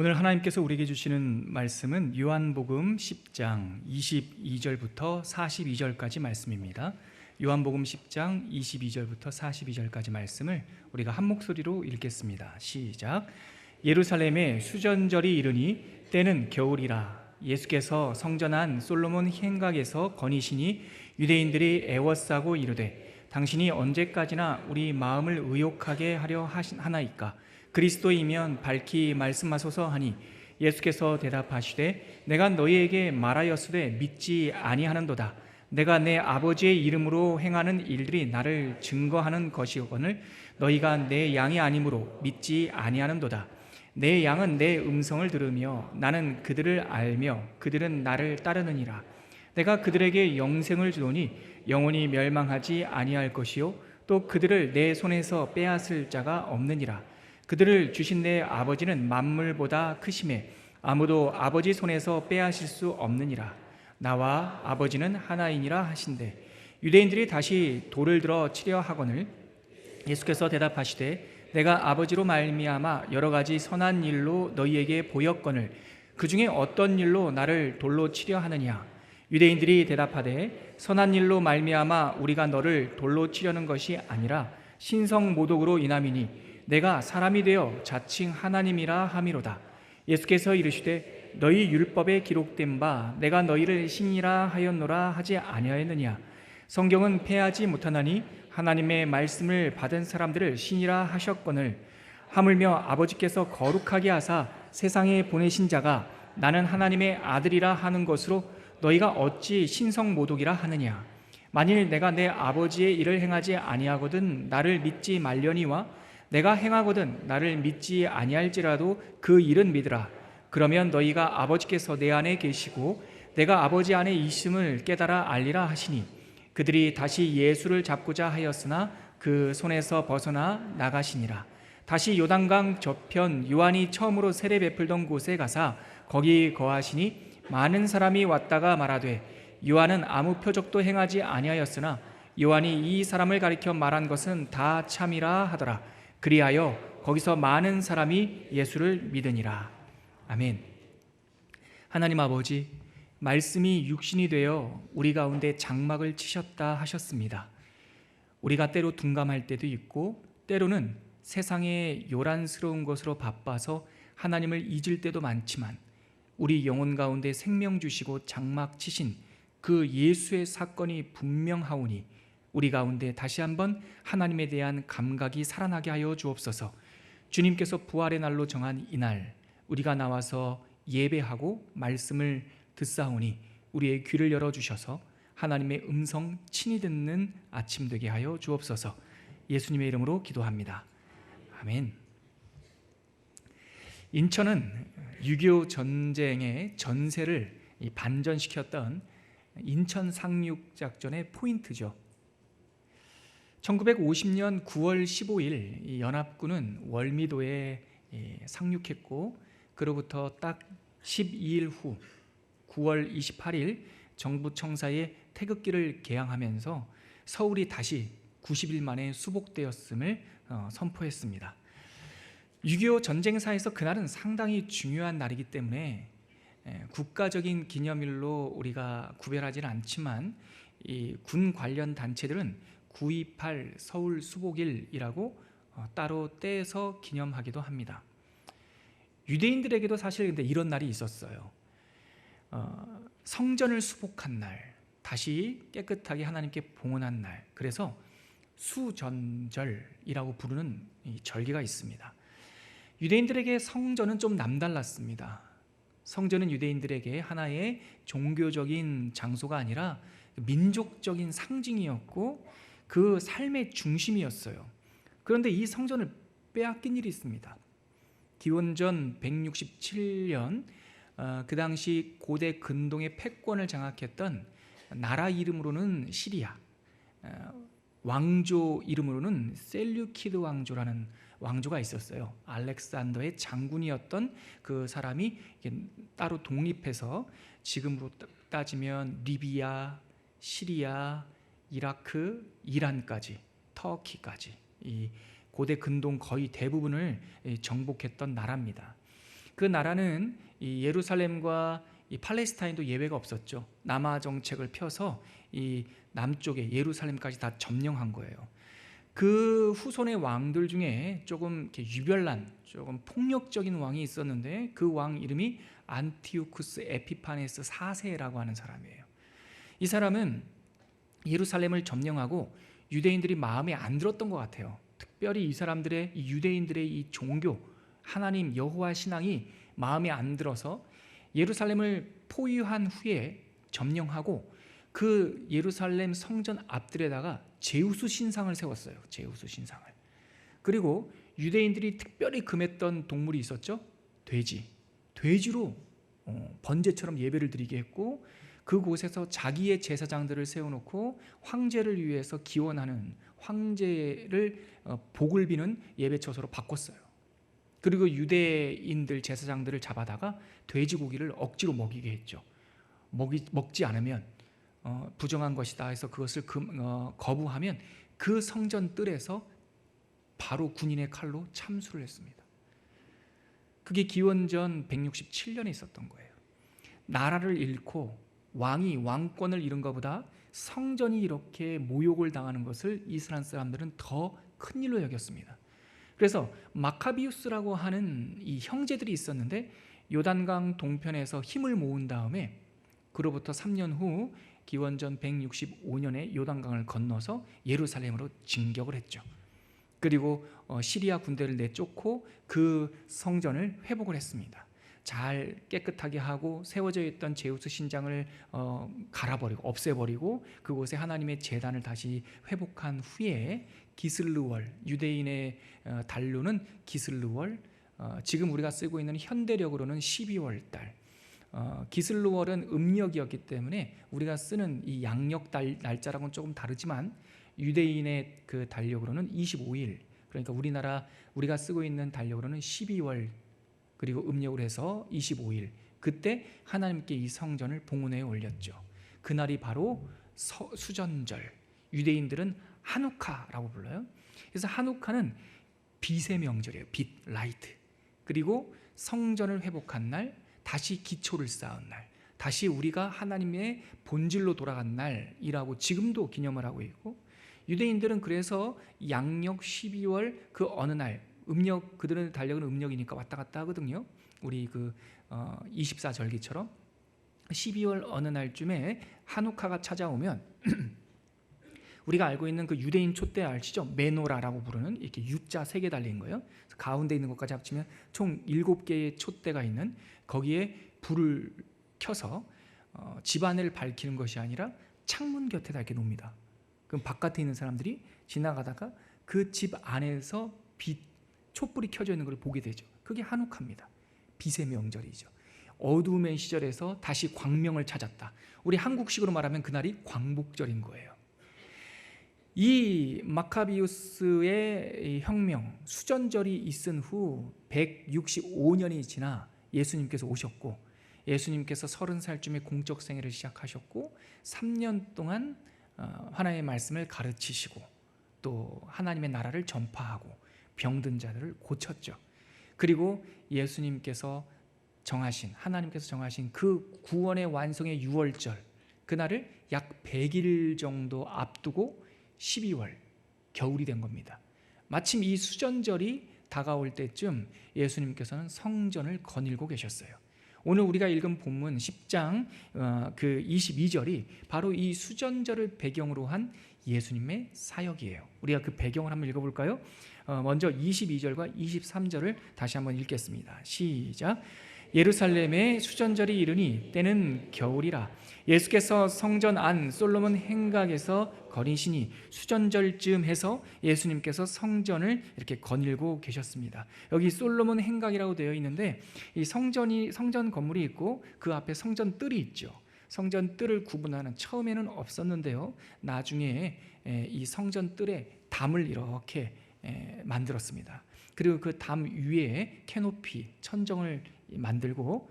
오늘 하나님께서 우리에게 주시는 말씀은 요한복음 10장 22절부터 42절까지 말씀입니다. 요한복음 10장 22절부터 42절까지 말씀을 우리가 한 목소리로 읽겠습니다. 시작. 예루살렘에 수전절이 이르니 때는 겨울이라. 예수께서 성전한 솔로몬 행각에서 거니시니 유대인들이 애워싸고 이르되 당신이 언제까지나 우리 마음을 의욕하게 하려 하나이까? 그리스도이면 밝히 말씀하소서 하니 예수께서 대답하시되 내가 너희에게 말하였으되 믿지 아니하는도다. 내가 내 아버지의 이름으로 행하는 일들이 나를 증거하는 것이거늘 너희가 내 양이 아니므로 믿지 아니하는도다. 내 양은 내 음성을 들으며 나는 그들을 알며 그들은 나를 따르느니라. 내가 그들에게 영생을 주노니 영원히 멸망하지 아니할 것이요 또 그들을 내 손에서 빼앗을 자가 없느니라. 그들을 주신 내 아버지는 만물보다 크심에 아무도 아버지 손에서 빼앗을 수 없느니라. 나와 아버지는 하나이니라 하신대 유대인들이 다시 돌을 들어 치려 하거늘 예수께서 대답하시되 내가 아버지로 말미암아 여러 가지 선한 일로 너희에게 보였거늘 그 중에 어떤 일로 나를 돌로 치려 하느냐. 유대인들이 대답하되 선한 일로 말미암아 우리가 너를 돌로 치려는 것이 아니라 신성 모독으로 인함이니 내가 사람이 되어 자칭 하나님이라 함이로다. 예수께서 이르시되 너희 율법에 기록된 바 내가 너희를 신이라 하였노라 하지 아니하였느냐. 성경은 패하지 못하나니 하나님의 말씀을 받은 사람들을 신이라 하셨거늘 하물며 아버지께서 거룩하게 하사 세상에 보내신 자가 나는 하나님의 아들이라 하는 것으로 너희가 어찌 신성 모독이라 하느냐. 만일 내가 내 아버지의 일을 행하지 아니하거든 나를 믿지 말려니와 내가 행하거든 나를 믿지 아니할지라도 그 일은 믿으라. 그러면 너희가 아버지께서 내 안에 계시고 내가 아버지 안에 있음을 깨달아 알리라 하시니 그들이 다시 예수를 잡고자 하였으나 그 손에서 벗어나 나가시니라. 다시 요단강 저편 요한이 처음으로 세례 베풀던 곳에 가사 거기 거하시니 많은 사람이 왔다가 말하되 요한은 아무 표적도 행하지 아니하였으나 요한이 이 사람을 가리켜 말한 것은 다 참이라 하더라. 그리하여 거기서 많은 사람이 예수를 믿으니라. 아멘. 하나님 아버지, 말씀이 육신이 되어 우리 가운데 장막을 치셨다 하셨습니다. 우리가 때로 둔감할 때도 있고 때로는 세상의 요란스러운 것으로 바빠서 하나님을 잊을 때도 많지만 우리 영혼 가운데 생명 주시고 장막 치신 그 예수의 사건이 분명하오니 우리 가운데 다시 한번 하나님에 대한 감각이 살아나게 하여 주옵소서. 주님께서 부활의 날로 정한 이날 우리가 나와서 예배하고 말씀을 듣사오니 우리의 귀를 열어주셔서 하나님의 음성 친히 듣는 아침 되게 하여 주옵소서. 예수님의 이름으로 기도합니다. 아멘. 인천은 6.25 전쟁의 전세를 반전시켰던 인천 상륙작전의 포인트죠. 1950년 9월 15일 연합군은 월미도에 상륙했고 그로부터 딱 12일 후 9월 28일 정부 청사에 태극기를 개항하면서 서울이 다시 90일 만에 수복되었음을 선포했습니다. 6.25 전쟁사에서 그날은 상당히 중요한 날이기 때문에 국가적인 기념일로 우리가 구별하지는 않지만 이 군 관련 단체들은 9.28 서울 수복일이라고 따로 떼서 기념하기도 합니다. 유대인들에게도 사실 근데 이런 날이 있었어요. 성전을 수복한 날, 다시 깨끗하게 하나님께 봉헌한 날, 그래서 수전절이라고 부르는 이 절기가 있습니다. 유대인들에게 성전은 좀 남달랐습니다. 성전은 유대인들에게 하나의 종교적인 장소가 아니라 민족적인 상징이었고 그 삶의 중심이었어요. 그런데 이 성전을 빼앗긴 일이 있습니다. 기원전 167년 그 당시 고대 근동의 패권을 장악했던 나라 이름으로는 시리아, 왕조 이름으로는 셀류키드 왕조라는 왕조가 있었어요. 알렉산더의 장군이었던 그 사람이 따로 독립해서 지금으로 따지면 리비아, 시리아, 이라크, 이란까지, 터키까지 이 고대 근동 거의 대부분을 정복했던 나라입니다. 그 나라는 이 예루살렘과 이 팔레스타인도 예외가 없었죠. 남하 정책을 펴서 이 남쪽에 예루살렘까지 다 점령한 거예요. 그 후손의 왕들 중에 조금 이렇게 유별난, 조금 폭력적인 왕이 있었는데 그 왕 이름이 안티오쿠스 에피파네스 4세라고 하는 사람이에요. 이 사람은 예루살렘을 점령하고 유대인들이 마음에 안 들었던 것 같아요. 특별히 이 사람들의, 이 유대인들의 이 종교, 하나님 여호와 신앙이 마음에 안 들어서 예루살렘을 포위한 후에 점령하고 그 예루살렘 성전 앞들에다가 제우스 신상을 세웠어요. 제우스 신상을. 그리고 유대인들이 특별히 금했던 동물이 있었죠. 돼지. 돼지로 번제처럼 예배를 드리게 했고 그곳에서 자기의 제사장들을 세워놓고 황제를 위해서 기원하는, 황제를 복을 비는 예배 처소로 바꿨어요. 그리고 유대인들 제사장들을 잡아다가 돼지고기를 억지로 먹이게 했죠. 먹지 않으면 부정한 것이다 해서 그것을 거부하면 그 성전 뜰에서 바로 군인의 칼로 참수를 했습니다. 그게 기원전 167년에 있었던 거예요. 나라를 잃고 왕이 왕권을 잃은 것보다 성전이 이렇게 모욕을 당하는 것을 이스라엘 사람들은 더 큰 일로 여겼습니다. 그래서 마카비우스라고 하는 이 형제들이 있었는데 요단강 동편에서 힘을 모은 다음에 그로부터 3년 후 기원전 165년에 요단강을 건너서 예루살렘으로 진격을 했죠. 그리고 시리아 군대를 내쫓고 그 성전을 회복을 했습니다. 잘 깨끗하게 하고 세워져 있던 제우스 신장을 갈아버리고 없애버리고 그곳에 하나님의 제단을 다시 회복한 후에 기슬르월, 유대인의 달로는 기슬르월, 지금 우리가 쓰고 있는 현대력으로는 12월 달, 기슬르월은 음력이었기 때문에 우리가 쓰는 이 양력 날짜랑은 조금 다르지만 유대인의 그 달력으로는 25일, 그러니까 우리가 쓰고 있는 달력으로는 12월, 그리고 음력으로 해서 25일, 그때 하나님께 이 성전을 봉헌에 올렸죠. 그날이 바로 수전절, 유대인들은 하누카라고 불러요. 그래서 하누카는 빛의 명절이에요. 빛, 라이트. 그리고 성전을 회복한 날, 다시 기초를 쌓은 날, 다시 우리가 하나님의 본질로 돌아간 날이라고 지금도 기념을 하고 있고, 유대인들은 그래서 양력 12월 그 어느 날, 음력, 그들은 달력은 음력이니까 왔다 갔다 하거든요. 우리 그 24절기처럼 12월 어느 날쯤에 하누카가 찾아오면 우리가 알고 있는 그 유대인 촛대 아시죠? 메노라라고 부르는 이렇게 U자 3개 달린 거예요. 가운데 있는 것까지 합치면 총 7개의 촛대가 있는, 거기에 불을 켜서 집안을 밝히는 것이 아니라 창문 곁에다 이렇게 놓습니다. 그럼 바깥에 있는 사람들이 지나가다가 그 집 안에서 촛불이 켜져 있는 걸 보게 되죠. 그게 하누카입니다. 빛의 명절이죠. 어두움의 시절에서 다시 광명을 찾았다. 우리 한국식으로 말하면 그날이 광복절인 거예요. 이 마카비우스의 혁명, 수전절이 있은 후 165년이 지나 예수님께서 오셨고, 예수님께서 30살쯤에 공적 생애를 시작하셨고 3년 동안 하나님의 말씀을 가르치시고 또 하나님의 나라를 전파하고 병든 자들을 고쳤죠. 그리고 예수님께서 하나님께서 정하신 그 구원의 완성의 6월절, 그날을 약 100일 정도 앞두고 12월, 겨울이 된 겁니다. 마침 이 수전절이 다가올 때쯤 예수님께서는 성전을 거닐고 계셨어요. 오늘 우리가 읽은 본문 10장 그 22절이 바로 이 수전절을 배경으로 한 예수님의 사역이에요. 우리가 그 배경을 한번 읽어볼까요? 먼저 22절과 23절을 다시 한번 읽겠습니다. 시작. 예루살렘에 수전절이 이르니 때는 겨울이라. 예수께서 성전 안 솔로몬 행각에서 거니시니, 수전절쯤 해서 예수님께서 성전을 이렇게 거닐고 계셨습니다. 여기 솔로몬 행각이라고 되어 있는데 이 성전 건물이 있고 그 앞에 성전 뜰이 있죠. 성전 뜰을 구분하는, 처음에는 없었는데요, 나중에 이 성전 뜰에 담을 이렇게 만들었습니다. 그리고 그 담 위에 캐노피, 천정을 만들고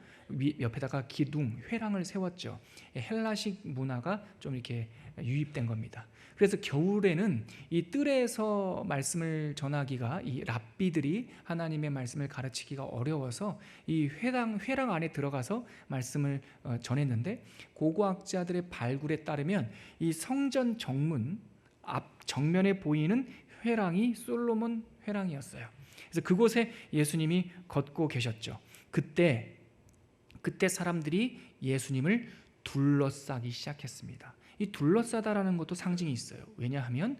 옆에다가 기둥, 회랑을 세웠죠. 헬라식 문화가 좀 이렇게 유입된 겁니다. 그래서 겨울에는 이 뜰에서 말씀을 전하기가, 이 랍비들이 하나님의 말씀을 가르치기가 어려워서 이 회랑 안에 들어가서 말씀을 전했는데, 고고학자들의 발굴에 따르면 이 성전 정문 앞 정면에 보이는 회랑이 솔로몬 회랑이었어요. 그래서 그곳에 예수님이 걷고 계셨죠. 그때 사람들이 예수님을 둘러싸기 시작했습니다. 이 둘러싸다라는 것도 상징이 있어요. 왜냐하면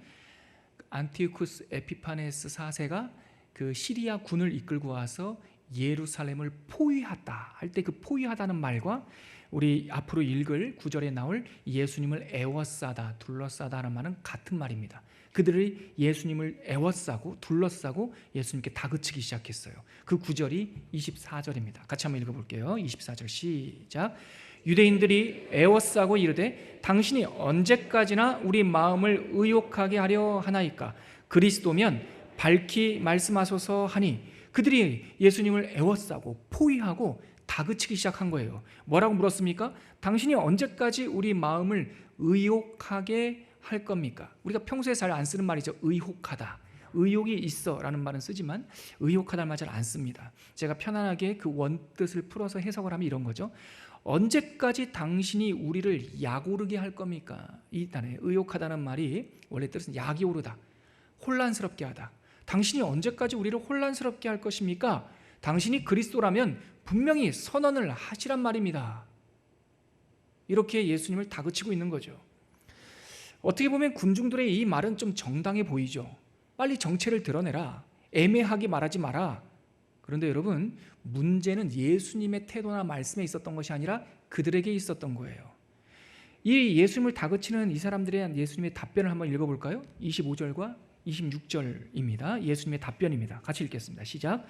안티오쿠스 에피파네스 4세가 그 시리아 군을 이끌고 와서 예루살렘을 포위하다 할 때 그 포위하다는 말과 우리 앞으로 읽을 9절에 나올 예수님을 에워싸다, 둘러싸다라는 말은 같은 말입니다. 그들이 예수님을 에워싸고 둘러싸고 예수님께 다그치기 시작했어요. 그 9절이 24절입니다. 같이 한번 읽어볼게요. 24절 시작. 유대인들이 에워싸고 이르되 당신이 언제까지나 우리 마음을 의욕하게 하려 하나이까? 그리스도면 밝히 말씀하소서 하니, 그들이 예수님을 에워싸고 포위하고 다그치기 시작한 거예요. 뭐라고 물었습니까? 당신이 언제까지 우리 마음을 의욕하게 할 겁니까? 우리가 평소에 잘 안 쓰는 말이죠. 의혹하다, 의욕이 있어 라는 말은 쓰지만 의혹하다는 말 잘 안 씁니다. 제가 편안하게 그 원뜻을 풀어서 해석을 하면 이런 거죠. 언제까지 당신이 우리를 약오르게 할 겁니까? 이 단에 의혹하다는 말이 원래 뜻은 약이 오르다, 혼란스럽게 하다. 당신이 언제까지 우리를 혼란스럽게 할 것입니까? 당신이 그리스도라면 분명히 선언을 하시란 말입니다. 이렇게 예수님을 다그치고 있는 거죠. 어떻게 보면 군중들의 이 말은 좀 정당해 보이죠. 빨리 정체를 드러내라, 애매하게 말하지 마라. 그런데 여러분, 문제는 예수님의 태도나 말씀에 있었던 것이 아니라 그들에게 있었던 거예요. 이 예수님을 다그치는 이 사람들에 대한 예수님의 답변을 한번 읽어볼까요? 25절과 26절입니다. 예수님의 답변입니다. 같이 읽겠습니다. 시작.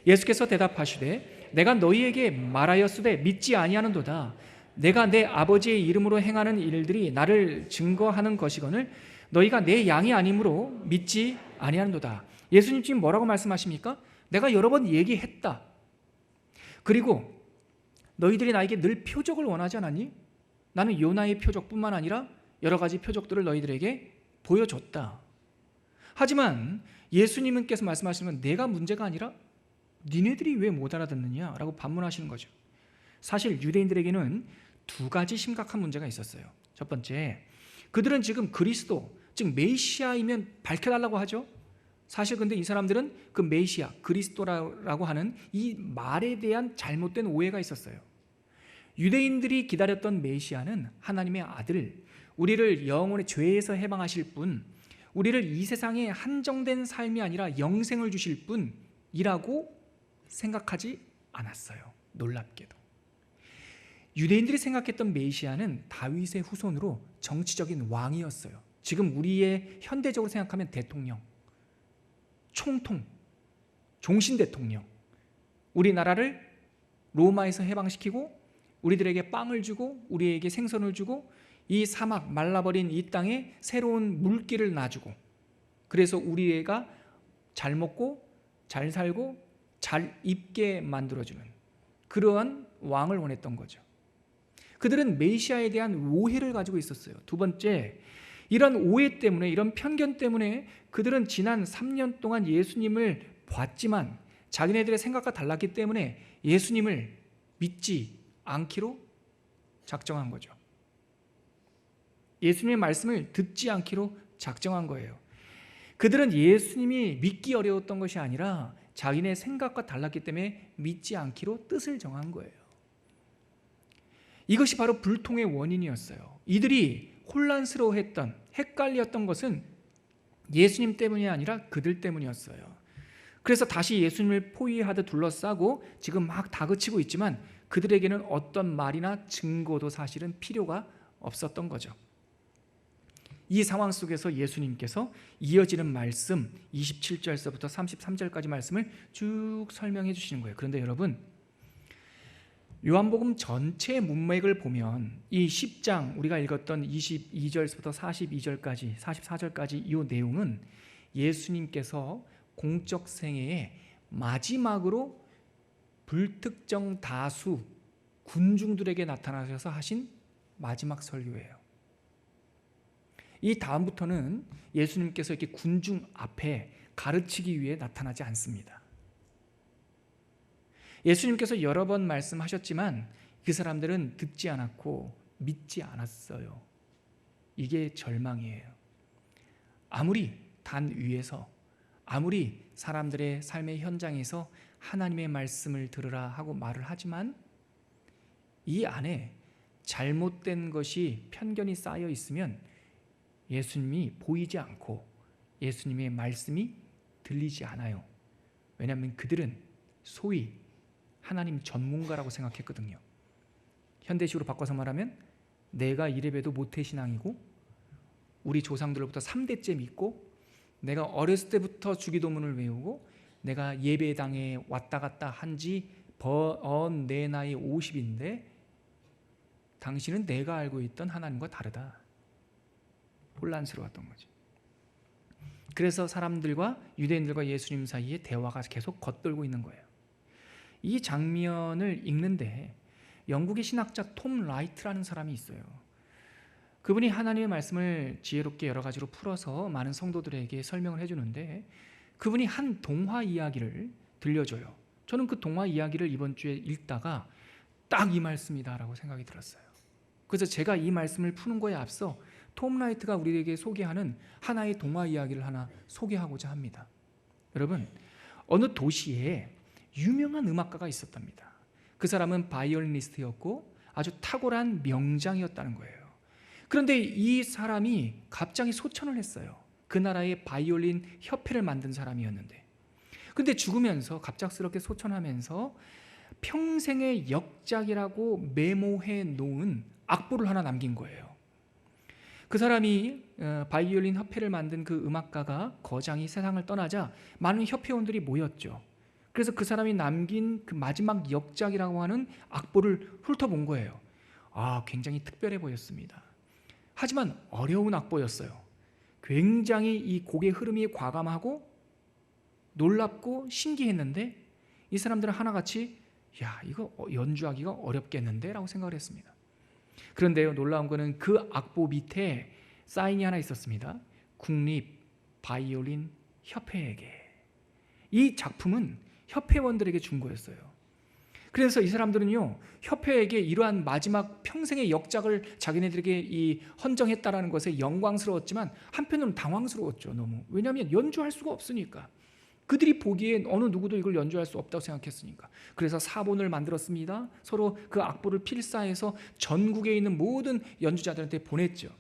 예수께서 대답하시되 내가 너희에게 말하였으되 믿지 아니하는도다. 내가 내 아버지의 이름으로 행하는 일들이 나를 증거하는 것이거늘 너희가 내 양이 아니므로 믿지 아니하는도다. 예수님 지금 뭐라고 말씀하십니까? 내가 여러 번 얘기했다. 그리고 너희들이 나에게 늘 표적을 원하지 않았니? 나는 요나의 표적뿐만 아니라 여러 가지 표적들을 너희들에게 보여줬다. 하지만 예수님께서 말씀하시는 건 내가 문제가 아니라 니네들이 왜 못 알아듣느냐라고 반문하시는 거죠. 사실 유대인들에게는 두 가지 심각한 문제가 있었어요. 첫 번째, 그들은 지금 그리스도, 즉 메시아이면 밝혀달라고 하죠. 사실 근데 이 사람들은 그 메시아, 그리스도라고 하는 이 말에 대한 잘못된 오해가 있었어요. 유대인들이 기다렸던 메시아는 하나님의 아들, 우리를 영혼의 죄에서 해방하실 분, 우리를 이 세상에 한정된 삶이 아니라 영생을 주실 분이라고 생각하지 않았어요. 놀랍게도. 유대인들이 생각했던 메시아는 다윗의 후손으로 정치적인 왕이었어요. 지금 우리의 현대적으로 생각하면 대통령, 총통, 종신 대통령, 우리나라를 로마에서 해방시키고 우리들에게 빵을 주고 우리에게 생선을 주고 이 사막 말라버린 이 땅에 새로운 물기를 놔주고, 그래서 우리가 잘 먹고 잘 살고 잘 입게 만들어주는 그러한 왕을 원했던 거죠. 그들은 메시아에 대한 오해를 가지고 있었어요. 두 번째, 이런 오해 때문에, 이런 편견 때문에 그들은 지난 3년 동안 예수님을 봤지만 자기네들의 생각과 달랐기 때문에 예수님을 믿지 않기로 작정한 거죠. 예수님의 말씀을 듣지 않기로 작정한 거예요. 그들은 예수님이 믿기 어려웠던 것이 아니라 자기네 생각과 달랐기 때문에 믿지 않기로 뜻을 정한 거예요. 이것이 바로 불통의 원인이었어요. 이들이 혼란스러워했던, 헷갈렸던 것은 예수님 때문이 아니라 그들 때문이었어요. 그래서 다시 예수님을 포위하듯 둘러싸고 지금 막 다그치고 있지만 그들에게는 어떤 말이나 증거도 사실은 필요가 없었던 거죠. 이 상황 속에서 예수님께서 이어지는 말씀 27절서부터 33절까지 말씀을 쭉 설명해 주시는 거예요. 그런데 여러분, 요한복음 전체 문맥을 보면 이 10장 우리가 읽었던 22절부터 42절까지 44절까지 이 내용은 예수님께서 공적 생애의 마지막으로 불특정 다수 군중들에게 나타나셔서 하신 마지막 설교예요. 이 다음부터는 예수님께서 이렇게 군중 앞에 가르치기 위해 나타나지 않습니다. 예수님께서 여러 번 말씀하셨지만 그 사람들은 듣지 않았고 믿지 않았어요. 이게 절망이에요. 아무리 단 위에서, 아무리 사람들의 삶의 현장에서 하나님의 말씀을 들으라 하고 말을 하지만 이 안에 잘못된 것이 편견이 쌓여 있으면 예수님이 보이지 않고 예수님의 말씀이 들리지 않아요. 왜냐하면 그들은 소위 하나님 전문가라고 생각했거든요. 현대식으로 바꿔서 말하면 내가 이래봬도 모태신앙이고 우리 조상들로부터 3대째 믿고 내가 어렸을 때부터 주기도문을 외우고 내가 예배당에 왔다 갔다 한지 내 나이 50인데 당신은 내가 알고 있던 하나님과 다르다. 혼란스러웠던 거죠. 그래서 사람들과 유대인들과 예수님 사이에 대화가 계속 겉돌고 있는 거예요. 이 장면을 읽는데 영국의 신학자 톰 라이트라는 사람이 있어요. 그분이 하나님의 말씀을 지혜롭게 여러 가지로 풀어서 많은 성도들에게 설명을 해주는데 그분이 한 동화 이야기를 들려줘요. 저는 그 동화 이야기를 이번 주에 읽다가 딱 이 말씀이다라고 생각이 들었어요. 그래서 제가 이 말씀을 푸는 거에 앞서 톰 라이트가 우리에게 소개하는 하나의 동화 이야기를 하나 소개하고자 합니다. 여러분, 어느 도시에 유명한 음악가가 있었답니다. 그 사람은 바이올리니스트였고 아주 탁월한 명장이었다는 거예요. 그런데 이 사람이 갑자기 소천을 했어요. 그 나라의 바이올린 협회를 만든 사람이었는데, 근데 죽으면서 갑작스럽게 소천하면서 평생의 역작이라고 메모해 놓은 악보를 하나 남긴 거예요. 그 사람이 바이올린 협회를 만든 그 음악가가 거장이 세상을 떠나자 많은 협회원들이 모였죠. 그래서 그 사람이 남긴 그 마지막 역작이라고 하는 악보를 훑어본 거예요. 굉장히 특별해 보였습니다. 하지만 어려운 악보였어요. 굉장히 이 곡의 흐름이 과감하고 놀랍고 신기했는데 이 사람들은 하나같이 이거 연주하기가 어렵겠는데 라고 생각을 했습니다. 그런데요, 놀라운 거는 그 악보 밑에 사인이 하나 있었습니다. 국립 바이올린 협회에게. 이 작품은 협회원들에게 준 거였어요. 그래서 이 사람들은요, 협회에게 이러한 마지막 평생의 역작을 자기네들에게 헌정했다라는 것에 영광스러웠지만 한편으로는 당황스러웠죠. 너무. 왜냐하면 연주할 수가 없으니까. 그들이 보기엔 어느 누구도 이걸 연주할 수 없다고 생각했으니까. 그래서 사본을 만들었습니다. 서로 그 악보를 필사해서 전국에 있는 모든 연주자들한테 보냈죠.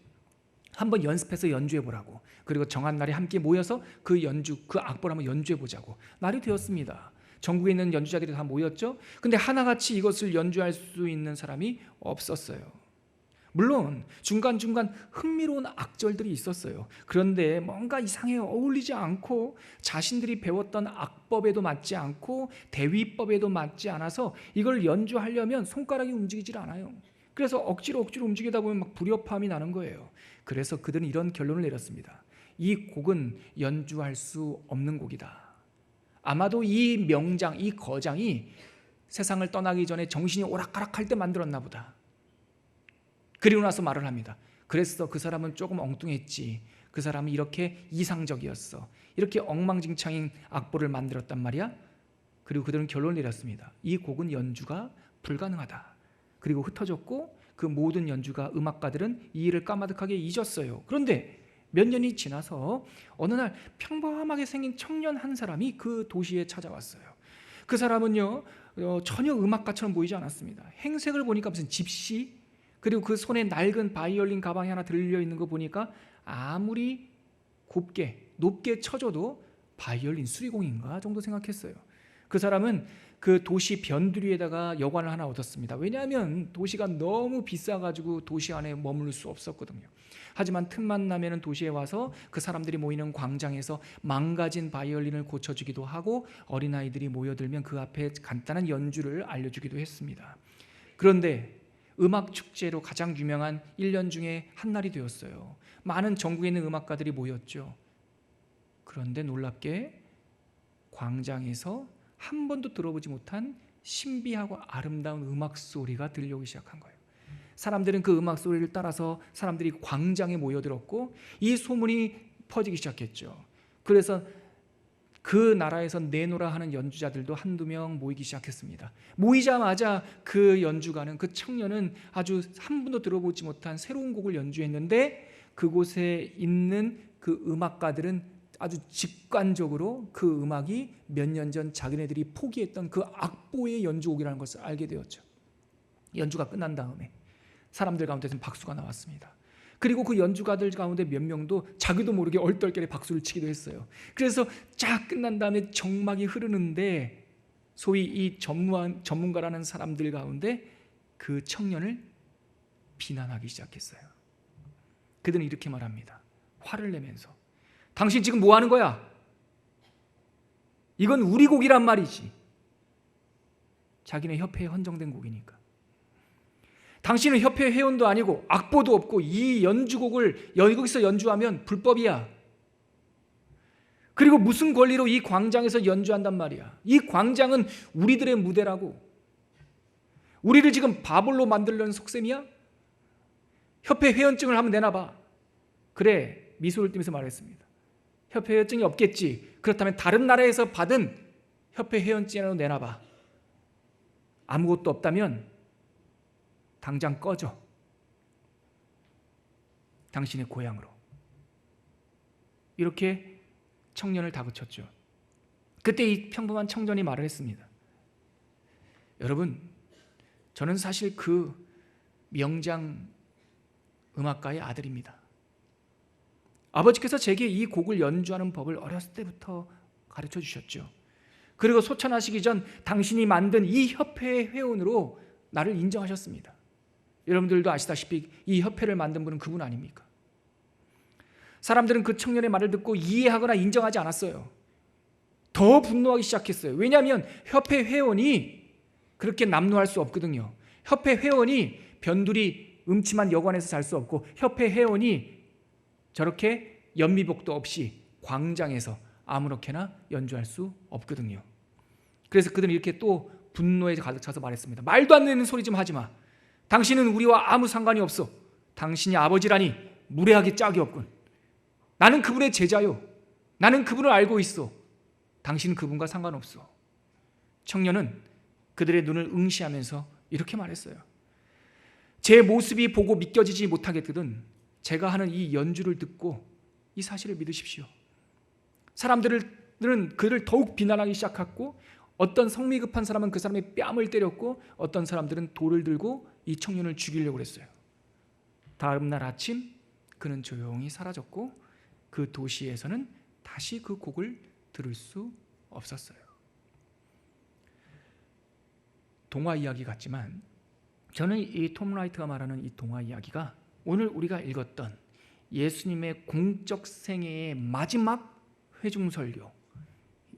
한번 연습해서 연주해 보라고. 그리고 정한 날에 함께 모여서 그 악보를 한번 연주해 보자고. 날이 되었습니다. 전국에 있는 연주자들이 다 모였죠. 근데 하나같이 이것을 연주할 수 있는 사람이 없었어요. 물론 중간중간 흥미로운 악절들이 있었어요. 그런데 뭔가 이상해 어울리지 않고 자신들이 배웠던 악법에도 맞지 않고 대위법에도 맞지 않아서 이걸 연주하려면 손가락이 움직이질 않아요. 그래서 억지로 움직이다 보면 막 불협화음이 나는 거예요. 그래서 그들은 이런 결론을 내렸습니다. 이 곡은 연주할 수 없는 곡이다. 아마도 이 명장, 이 거장이 세상을 떠나기 전에 정신이 오락가락할 때 만들었나 보다. 그리고 나서 말을 합니다. 그래서 그 사람은 조금 엉뚱했지. 그 사람은 이렇게 이상적이었어. 이렇게 엉망진창인 악보를 만들었단 말이야. 그리고 그들은 결론을 내렸습니다. 이 곡은 연주가 불가능하다. 그리고 흩어졌고 그 모든 음악가들은 이 일을 까마득하게 잊었어요. 그런데 몇 년이 지나서 어느 날 평범하게 생긴 청년 한 사람이 그 도시에 찾아왔어요. 그 사람은요, 전혀 음악가처럼 보이지 않았습니다. 행색을 보니까 무슨 집시, 그리고 그 손에 낡은 바이올린 가방이 하나 들려있는 거 보니까 아무리 높게 쳐줘도 바이올린 수리공인가 정도 생각했어요. 그 사람은 그 도시 변두리에다가 여관을 하나 얻었습니다. 왜냐하면 도시가 너무 비싸가지고 도시 안에 머무를 수 없었거든요. 하지만 틈만 나면 도시에 와서 그 사람들이 모이는 광장에서 망가진 바이올린을 고쳐주기도 하고 어린아이들이 모여들면 그 앞에 간단한 연주를 알려주기도 했습니다. 그런데 음악 축제로 가장 유명한 1년 중에 한 날이 되었어요. 많은 전국에 있는 음악가들이 모였죠. 그런데 놀랍게 광장에서 한 번도 들어보지 못한 신비하고 아름다운 음악 소리가 들려오기 시작한 거예요. 사람들은 그 음악 소리를 따라서 사람들이 광장에 모여들었고 이 소문이 퍼지기 시작했죠. 그래서 그 나라에서 내노라 하는 연주자들도 한두 명 모이기 시작했습니다. 모이자마자 그 연주가는, 그 청년은 아주 한 번도 들어보지 못한 새로운 곡을 연주했는데 그곳에 있는 그 음악가들은 아주 직관적으로 그 음악이 몇 년 전 자기네들이 포기했던 그 악보의 연주곡이라는 것을 알게 되었죠. 연주가 끝난 다음에 사람들 가운데서는 박수가 나왔습니다. 그리고 그 연주가들 가운데 몇 명도 자기도 모르게 얼떨결에 박수를 치기도 했어요. 그래서 쫙 끝난 다음에 정막이 흐르는데 소위 이 전문가라는 사람들 가운데 그 청년을 비난하기 시작했어요. 그들은 이렇게 말합니다. 화를 내면서, 당신 지금 뭐 하는 거야? 이건 우리 곡이란 말이지. 자기네 협회에 헌정된 곡이니까. 당신은 협회 회원도 아니고 악보도 없고 이 연주곡을 여기서 연주하면 불법이야. 그리고 무슨 권리로 이 광장에서 연주한단 말이야. 이 광장은 우리들의 무대라고. 우리를 지금 바볼로 만들려는 속셈이야? 협회 회원증을 한번 내놔봐. 그래, 미소를 띠면서 말했습니다. 협회 회원증이 없겠지. 그렇다면 다른 나라에서 받은 협회 회원증이라도 내놔봐. 아무것도 없다면 당장 꺼져. 당신의 고향으로. 이렇게 청년을 다그쳤죠. 그때 이 평범한 청년이 말을 했습니다. 여러분, 저는 사실 그 명장 음악가의 아들입니다. 아버지께서 제게 이 곡을 연주하는 법을 어렸을 때부터 가르쳐 주셨죠. 그리고 소천하시기 전 당신이 만든 이 협회의 회원으로 나를 인정하셨습니다. 여러분들도 아시다시피 이 협회를 만든 분은 그분 아닙니까? 사람들은 그 청년의 말을 듣고 이해하거나 인정하지 않았어요. 더 분노하기 시작했어요. 왜냐하면 협회 회원이 그렇게 남루할 수 없거든요. 협회 회원이 변두리 음침한 여관에서 잘 수 없고, 협회 회원이 저렇게 연미복도 없이 광장에서 아무렇게나 연주할 수 없거든요. 그래서 그들은 이렇게 또 분노에 가득 차서 말했습니다. 말도 안 되는 소리 좀 하지 마. 당신은 우리와 아무 상관이 없어. 당신이 아버지라니 무례하게 짝이 없군. 나는 그분의 제자요. 나는 그분을 알고 있어. 당신은 그분과 상관없어. 청년은 그들의 눈을 응시하면서 이렇게 말했어요. 제 모습이 보고 믿겨지지 못하겠거든 제가 하는 이 연주를 듣고 이 사실을 믿으십시오. 사람들은 그를 더욱 비난하기 시작했고, 어떤 성미 급한 사람은 그 사람의 뺨을 때렸고, 어떤 사람들은 돌을 들고 이 청년을 죽이려고 했어요. 다음 날 아침 그는 조용히 사라졌고 그 도시에서는 다시 그 곡을 들을 수 없었어요. 동화 이야기 같지만 저는 이 톰 라이트가 말하는 이 동화 이야기가 오늘 우리가 읽었던 예수님의 공적 생애의 마지막 회중설교,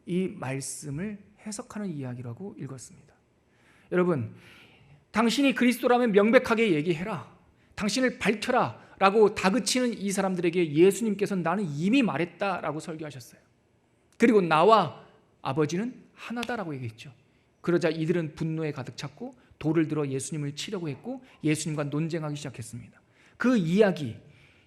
이 말씀을 해석하는 이야기라고 읽었습니다. 여러분, 당신이 그리스도라면 명백하게 얘기해라. 당신을 밝혀라 라고 다그치는 이 사람들에게 예수님께서는 나는 이미 말했다라고 설교하셨어요. 그리고 나와 아버지는 하나다라고 얘기했죠. 그러자 이들은 분노에 가득 찼고 돌을 들어 예수님을 치려고 했고 예수님과 논쟁하기 시작했습니다. 그 이야기,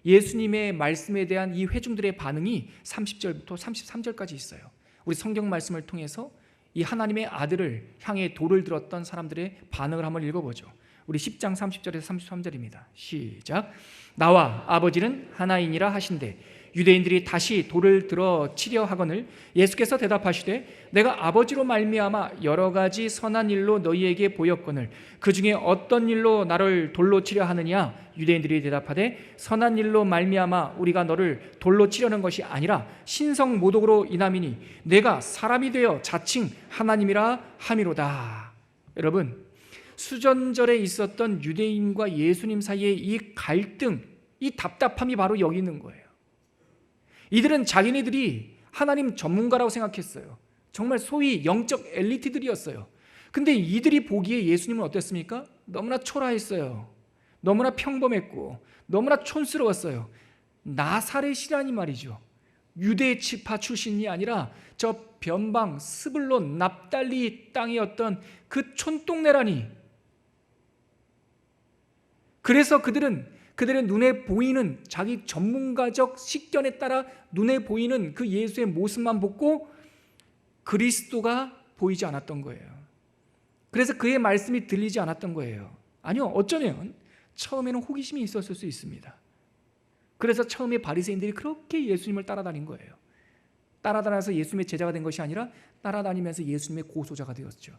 예수님의 말씀에 대한 이 회중들의 반응이 30절부터 33절까지 있어요. 우리 성경 말씀을 통해서 이 하나님의 아들을 향해 돌을 들었던 사람들의 반응을 한번 읽어보죠. 우리 10장 30절에서 33절입니다. 시작. 나와 아버지는 하나이니라 하신대 유대인들이 다시 돌을 들어 치려 하거늘 예수께서 대답하시되 내가 아버지로 말미암아 여러 가지 선한 일로 너희에게 보였거늘 그 중에 어떤 일로 나를 돌로 치려 하느냐. 유대인들이 대답하되 선한 일로 말미암아 우리가 너를 돌로 치려는 것이 아니라 신성 모독으로 인함이니 내가 사람이 되어 자칭 하나님이라 함이로다. 여러분, 수전절에 있었던 유대인과 예수님 사이의 이 갈등, 이 답답함이 바로 여기 있는 거예요. 이들은 자기네들이 하나님 전문가라고 생각했어요. 정말 소위 영적 엘리트들이었어요. 근데 이들이 보기에 예수님은 어땠습니까? 너무나 초라했어요. 너무나 평범했고 너무나 촌스러웠어요. 나사렛이라니 말이죠. 유대 지파 출신이 아니라 저 변방 스불론 납달리 땅이었던 그 촌동네라니. 그래서 그들의 눈에 보이는 자기 전문가적 식견에 따라 눈에 보이는 그 예수의 모습만 보고 그리스도가 보이지 않았던 거예요. 그래서 그의 말씀이 들리지 않았던 거예요. 아니요, 어쩌면 처음에는 호기심이 있었을 수 있습니다. 그래서 처음에 바리새인들이 그렇게 예수님을 따라다닌 거예요. 따라다녀서 예수님의 제자가 된 것이 아니라 따라다니면서 예수님의 고소자가 되었죠.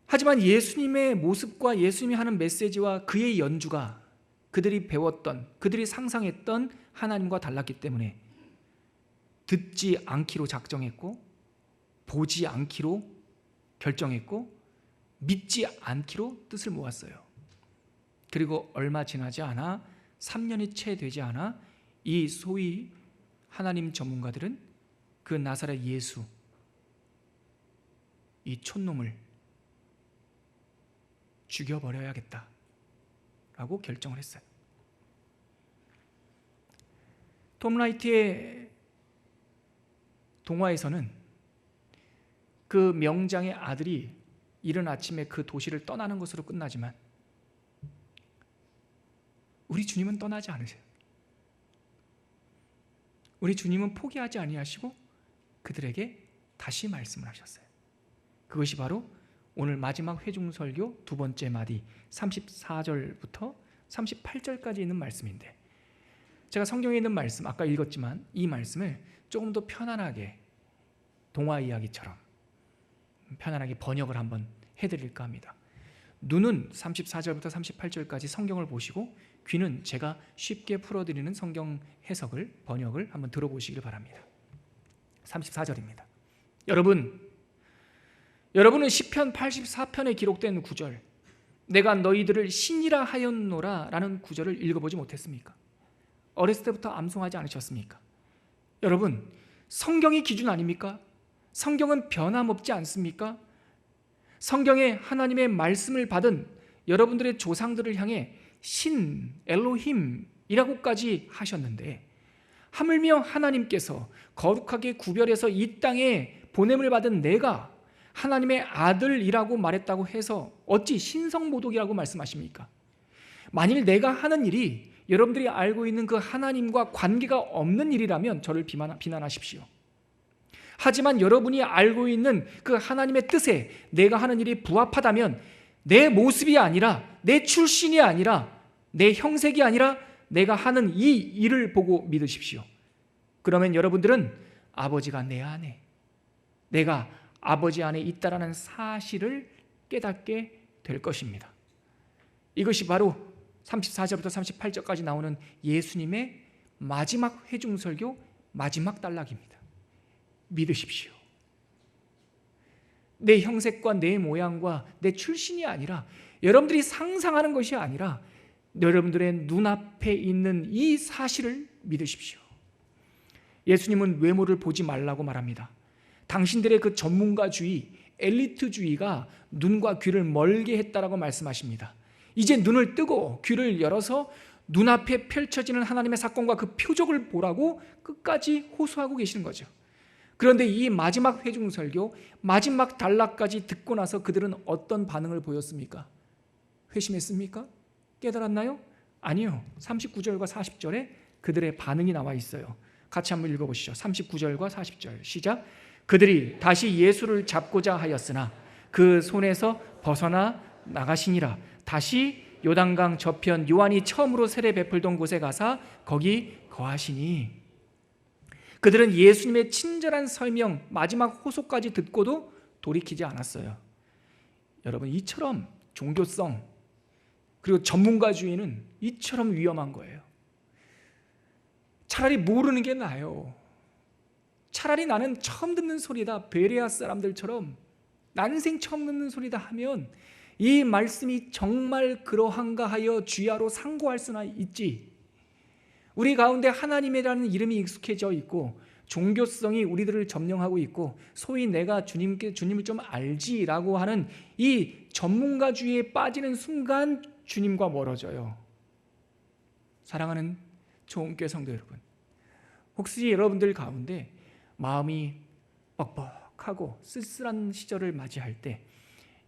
하지만 예수님의 모습과 예수님이 하는 메시지와 그의 연주가 그들이 배웠던, 그들이 상상했던 하나님과 달랐기 때문에 듣지 않기로 작정했고, 보지 않기로 결정했고, 믿지 않기로 뜻을 모았어요. 그리고 얼마 지나지 않아 3년이 채 되지 않아 이 소위 하나님 전문가들은 그 나사렛 예수, 이 촌놈을 죽여버려야겠다라고 결정을 했어요. 톰 라이트의 동화에서는 그 명장의 아들이 이른 아침에 그 도시를 떠나는 것으로 끝나지만 우리 주님은 떠나지 않으세요. 우리 주님은 포기하지 아니하시고 그들에게 다시 말씀을 하셨어요. 그것이 바로 오늘 마지막 회중설교 두 번째 마디 34절부터 38절까지 있는 말씀인데, 제가 성경에 있는 말씀 아까 읽었지만 이 말씀을 조금 더 편안하게 동화 이야기처럼 편안하게 번역을 한번 해드릴까 합니다. 눈은 34절부터 38절까지 성경을 보시고 귀는 제가 쉽게 풀어드리는 성경 해석을, 번역을 한번 들어보시길 바랍니다. 34절입니다. 여러분은 시편 84편에 기록된 구절, 내가 너희들을 신이라 하였노라 라는 구절을 읽어보지 못했습니까? 어렸을 때부터 암송하지 않으셨습니까? 여러분, 성경이 기준 아닙니까? 성경은 변함없지 않습니까? 성경에 하나님의 말씀을 받은 여러분들의 조상들을 향해 신, 엘로힘이라고까지 하셨는데, 하물며 하나님께서 거룩하게 구별해서 이 땅에 보냄을 받은 내가 하나님의 아들이라고 말했다고 해서 어찌 신성모독이라고 말씀하십니까? 만일 내가 하는 일이 여러분들이 알고 있는 그 하나님과 관계가 없는 일이라면 저를 비난하십시오. 하지만 여러분이 알고 있는 그 하나님의 뜻에 내가 하는 일이 부합하다면 내 모습이 아니라, 내 출신이 아니라, 내 형색이 아니라 내가 하는 이 일을 보고 믿으십시오. 그러면 여러분들은 아버지가 내 안에, 내가 아버지 안에 있다라는 사실을 깨닫게 될 것입니다. 이것이 바로 34절부터 38절까지 나오는 예수님의 마지막 회중설교 마지막 단락입니다. 믿으십시오. 내 형색과 내 모양과 내 출신이 아니라, 여러분들이 상상하는 것이 아니라 여러분들의 눈앞에 있는 이 사실을 믿으십시오. 예수님은 외모를 보지 말라고 말합니다. 당신들의 그 전문가주의, 엘리트주의가 눈과 귀를 멀게 했다라고 말씀하십니다. 이제 눈을 뜨고 귀를 열어서 눈앞에 펼쳐지는 하나님의 사건과 그 표적을 보라고 끝까지 호소하고 계시는 거죠. 그런데 이 마지막 회중설교, 마지막 단락까지 듣고 나서 그들은 어떤 반응을 보였습니까? 회심했습니까? 깨달았나요? 아니요. 39절과 40절에 그들의 반응이 나와 있어요. 같이 한번 읽어보시죠. 39절과 40절 시작. 그들이 다시 예수를 잡고자 하였으나 그 손에서 벗어나 나가시니라. 다시 요단강 저편 요한이 처음으로 세례 베풀던 곳에 가사 거기 거하시니. 그들은 예수님의 친절한 설명, 마지막 호소까지 듣고도 돌이키지 않았어요. 여러분, 이처럼 종교성 그리고 전문가주의는 이처럼 위험한 거예요. 차라리 모르는 게 나아요. 차라리 나는 처음 듣는 소리다, 베레아 사람들처럼 난생 처음 듣는 소리다 하면 이 말씀이 정말 그러한가 하여 주야로 상고할 수나 있지. 우리 가운데 하나님이라는 이름이 익숙해져 있고 종교성이 우리들을 점령하고 있고 소위 내가 주님을 좀 알지라고 하는 이 전문가주의에 빠지는 순간 주님과 멀어져요. 사랑하는 좋은 성도 여러분, 혹시 여러분들 가운데 마음이 뻑뻑하고 쓸쓸한 시절을 맞이할 때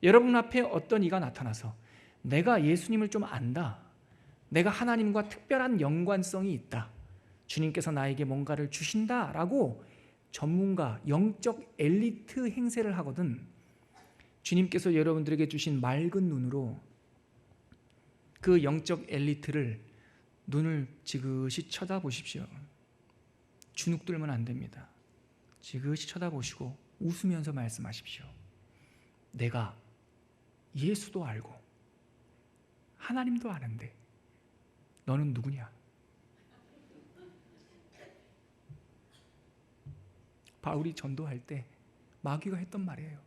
여러분 앞에 어떤 이가 나타나서 내가 예수님을 좀 안다, 내가 하나님과 특별한 연관성이 있다, 주님께서 나에게 뭔가를 주신다라고 전문가, 영적 엘리트 행세를 하거든 주님께서 여러분들에게 주신 맑은 눈으로 그 영적 엘리트를 눈을 지그시 쳐다보십시오. 주눅들면 안 됩니다. 지그시 쳐다보시고 웃으면서 말씀하십시오. 내가 예수도 알고 하나님도 아는데 너는 누구냐? 바울이 전도할 때 마귀가 했던 말이에요.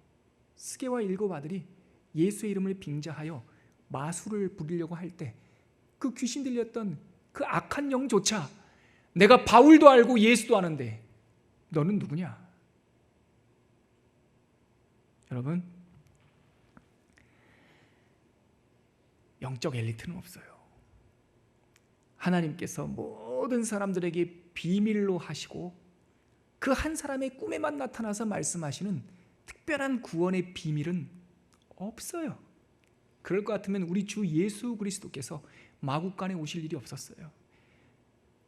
스게와 7 아들이 예수의 이름을 빙자하여 마술을 부리려고 할 때 그 귀신 들렸던 그 악한 영조차 내가 바울도 알고 예수도 아는데 너는 누구냐? 여러분, 영적 엘리트는 없어요. 하나님께서 모든 사람들에게 비밀로 하시고 그 한 사람의 꿈에만 나타나서 말씀하시는 특별한 구원의 비밀은 없어요. 그럴 것 같으면 우리 주 예수 그리스도께서 마국간에 오실 일이 없었어요.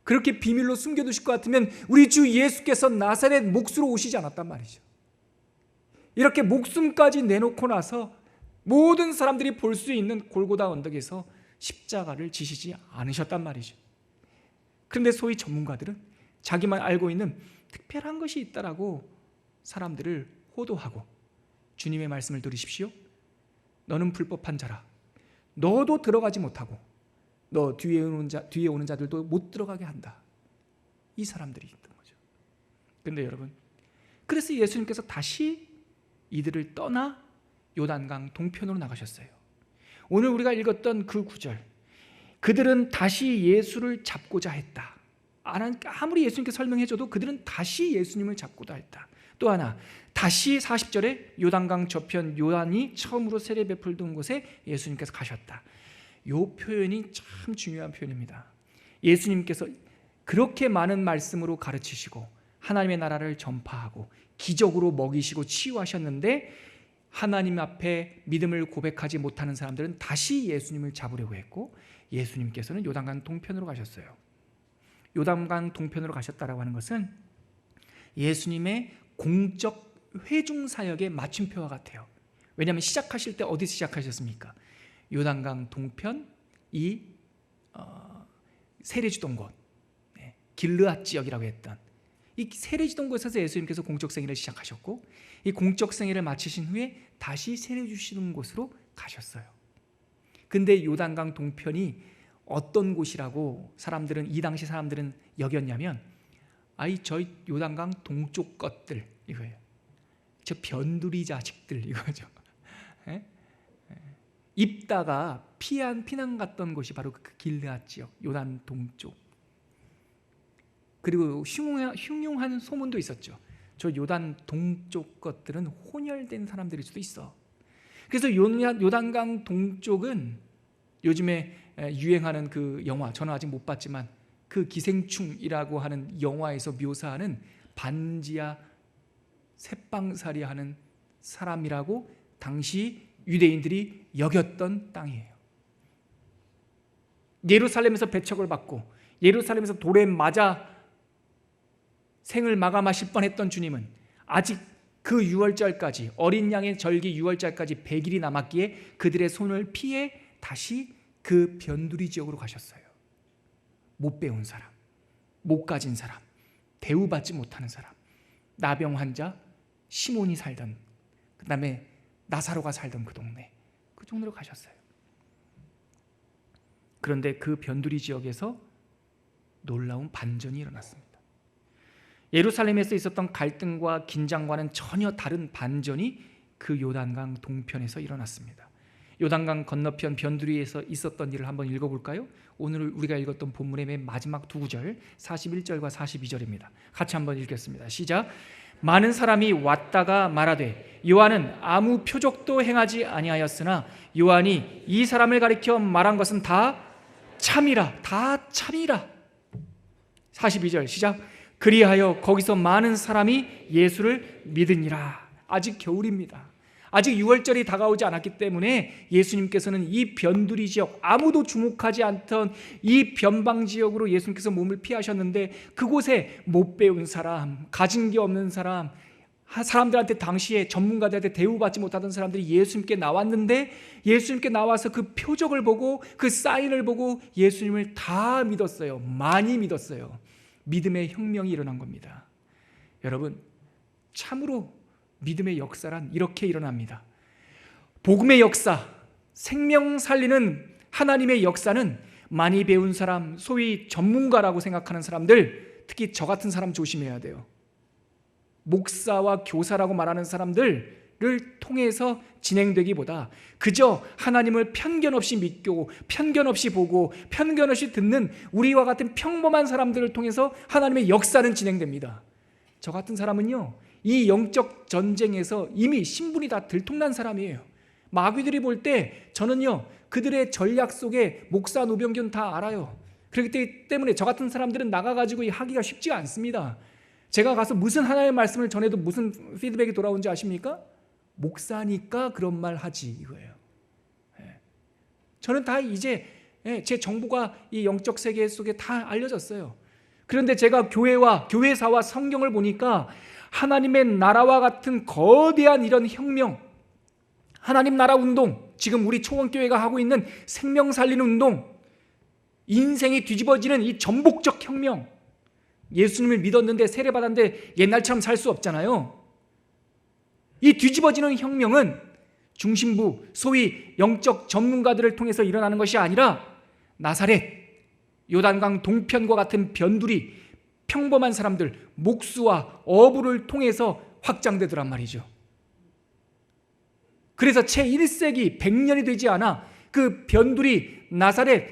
그렇게 비밀로 숨겨두실 것 같으면 우리 주 예수께서 나사렛 몫으로 오시지 않았단 말이죠. 이렇게 목숨까지 내놓고 나서 모든 사람들이 볼 수 있는 골고다 언덕에서 십자가를 지시지 않으셨단 말이죠. 그런데 소위 전문가들은 자기만 알고 있는 특별한 것이 있다라고 사람들을 호도하고 주님의 말씀을 들으십시오. 너는 불법한 자라. 너도 들어가지 못하고 너 뒤에 오는 자들도 못 들어가게 한다. 이 사람들이 있던 거죠. 그런데 여러분, 그래서 예수님께서 다시 이들을 떠나 요단강 동편으로 나가셨어요. 오늘 우리가 읽었던 그 구절, 그들은 다시 예수를 잡고자 했다. 아무리 예수님께서 설명해줘도 그들은 다시 예수님을 잡고자 했다. 또 하나, 다시 40절에 요단강 저편 요한이 처음으로 세례 베풀던 곳에 예수님께서 가셨다. 이 표현이 참 중요한 표현입니다. 예수님께서 그렇게 많은 말씀으로 가르치시고 하나님의 나라를 전파하고 기적으로 먹이시고 치유하셨는데 하나님 앞에 믿음을 고백하지 못하는 사람들은 다시 예수님을 잡으려고 했고 예수님께서는 요단강 동편으로 가셨어요. 요단강 동편으로 가셨다라고 하는 것은 예수님의 공적 회중사역의 마침표와 같아요. 왜냐하면 시작하실 때 어디서 시작하셨습니까? 요단강 동편 이 세례 주던 곳, 길르앗 지역이라고 했던 이 세례 주던 곳에서 예수님께서 공적 생애를 시작하셨고 이 공적 생애를 마치신 후에 다시 세례 주시는 곳으로 가셨어요. 근데 요단강 동편이 어떤 곳이라고 이 당시 사람들은 여겼냐면 저 요단강 동쪽 것들 이거예요. 저 변두리 자식들 이거죠. 입다가 피난 갔던 곳이 바로 그 길르앗 지역, 요단 동쪽. 그리고 흉흉한 소문도 있었죠. 저 요단 동쪽 것들은 혼혈된 사람들일 수도 있어. 그래서 요단강 동쪽은 요즘에 유행하는 그 영화, 저는 아직 못 봤지만 그 기생충이라고 하는 영화에서 묘사하는 반지하 새빵살이 하는 사람이라고 당시 유대인들이 여겼던 땅이에요. 예루살렘에서 배척을 받고 예루살렘에서 돌에 맞아 생을 마감하실 뻔했던 주님은 아직 그 유월절까지, 어린 양의 절기 유월절까지 100일이 남았기에 그들의 손을 피해 다시 그 변두리 지역으로 가셨어요. 못 배운 사람, 못 가진 사람, 대우받지 못하는 사람, 나병 환자 시몬이 살던, 그 다음에 나사로가 살던 그 동네로 가셨어요. 그런데 그 변두리 지역에서 놀라운 반전이 일어났습니다. 예루살렘에서 있었던 갈등과 긴장과는 전혀 다른 반전이 그 요단강 동편에서 일어났습니다. 요단강 건너편 변두리에서 있었던 일을 한번 읽어볼까요? 오늘 우리가 읽었던 본문의 맨 마지막 두 구절 41절과 42절입니다. 같이 한번 읽겠습니다. 시작. 많은 사람이 왔다가 말하되 요한은 아무 표적도 행하지 아니하였으나 요한이 이 사람을 가리켜 말한 것은 다 참이라. 42절 시작. 그리하여 거기서 많은 사람이 예수를 믿으니라. 아직 겨울입니다. 아직 6월절이 다가오지 않았기 때문에 예수님께서는 이 변두리 지역, 아무도 주목하지 않던 이 변방 지역으로 예수님께서 몸을 피하셨는데, 그곳에 못 배운 사람, 가진 게 없는 사람, 사람들한테 당시에 전문가들한테 대우받지 못하던 사람들이 예수님께 나왔는데, 예수님께 나와서 그 표적을 보고 그 사인을 보고 예수님을 다 믿었어요. 많이 믿었어요. 믿음의 혁명이 일어난 겁니다. 여러분, 참으로 믿음의 역사란 이렇게 일어납니다. 복음의 역사, 생명 살리는 하나님의 역사는 많이 배운 사람, 소위 전문가라고 생각하는 사람들, 특히 저 같은 사람 조심해야 돼요. 목사와 교사라고 말하는 사람들을 통해서 진행되기보다 그저 하나님을 편견 없이 믿고 편견 없이 보고 편견 없이 듣는 우리와 같은 평범한 사람들을 통해서 하나님의 역사는 진행됩니다. 저 같은 사람은요, 이 영적 전쟁에서 이미 신분이 다 들통난 사람이에요. 마귀들이 볼 때 저는요, 그들의 전략 속에 목사, 노병균 다 알아요. 그렇기 때문에 저 같은 사람들은 나가가지고 하기가 쉽지가 않습니다. 제가 가서 무슨 하나님의 말씀을 전해도 무슨 피드백이 돌아오는지 아십니까? 목사니까 그런 말 하지, 이거예요. 저는 다 이제 제 정보가 이 영적 세계 속에 다 알려졌어요. 그런데 제가 교회사와 성경을 보니까 하나님의 나라와 같은 거대한 이런 혁명, 하나님 나라 운동, 지금 우리 초원교회가 하고 있는 생명 살리는 운동, 인생이 뒤집어지는 이 전복적 혁명, 예수님을 믿었는데 세례받았는데 옛날처럼 살 수 없잖아요. 이 뒤집어지는 혁명은 중심부, 소위 영적 전문가들을 통해서 일어나는 것이 아니라 나사렛, 요단강 동편과 같은 변두리, 평범한 사람들, 목수와 어부를 통해서 확장되더란 말이죠. 그래서 채 1세기 100년이 되지 않아 그 변두리, 나사렛,